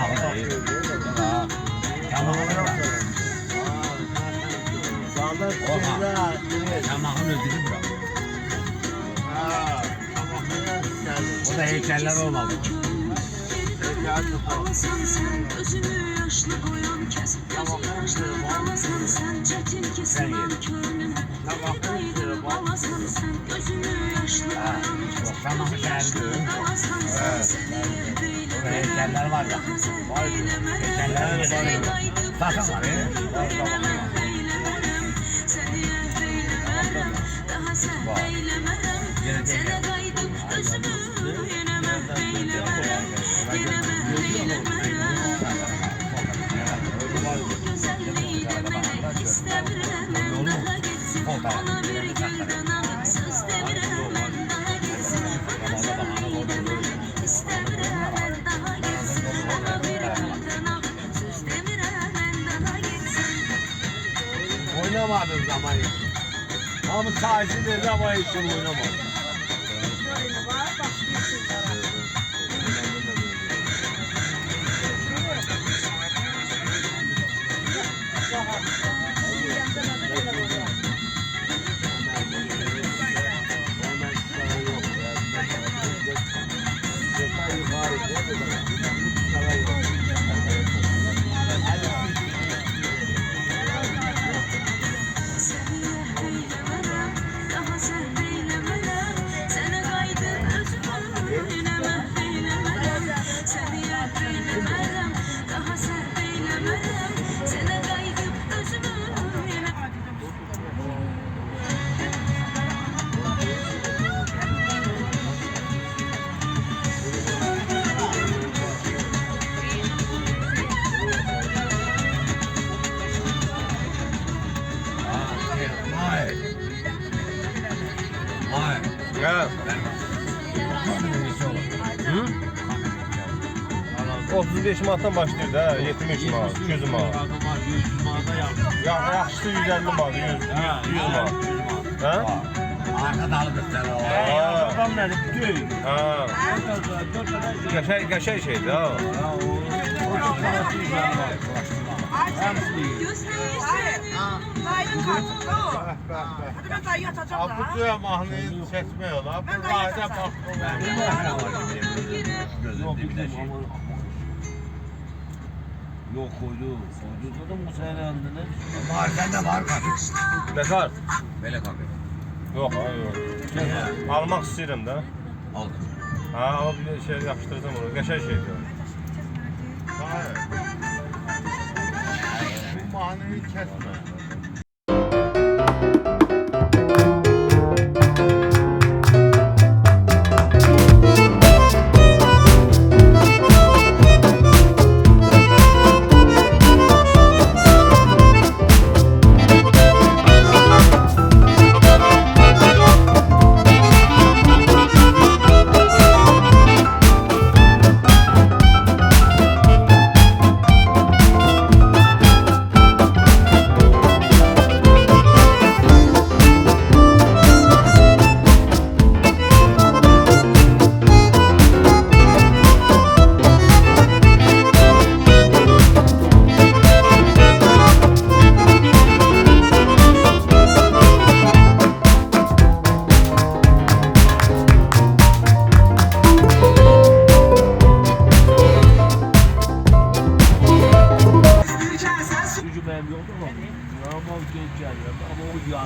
Çamağı değil. Çamağın ödülü bırak. O da heykeller olmalı. Alasan sen gözünü yaşlı koyan kes. Gözü yaşlı alasan sen çetin kesilen körünün. Kaydım alasan sen gözünü yaşlı koyan kes. Çamağın şehri alasan sen seni heykeller var ya. Heykeller var. Zaten var ya. Seni eylemem daha sen eylemem. Sana kaydım gözümü yenemem eylemem. Güzelliğiyle melek istemirem daha gitsin. Ona bir gülden alıp söz demirem daha gitsin. İstemirem daha gitsin. Ona bir gülden alıp söz demirem daha gitsin. Oynamadın zaman hiç. Ama sadece dedi ama hiç oynamadım. Ya. Hı? 35 manatdan başlayır da 70 manat, 200 manat. Ya yaxşısı 150 manat, 100 manat. Ha? Arkada alıp sen o. Adam nerede? Tüy. Ha. Qəşəng şeydir ha. Abucuya mahnıyı çekmiyor lan. Bu rayda bak. Yok koydu. Koydu da bu sene andınız. Var sende var mı? Ne kadar? Böyle kanka. Yox, yox. Almaq istəyirəm də. Aldım. Ha, alıp bir şey yapıştıracağım onu. Qəşəng şeydir. Hayır. Bu mahnıyı kesme. Gücü benim yoktu ama. Ama genç geldi. Ama o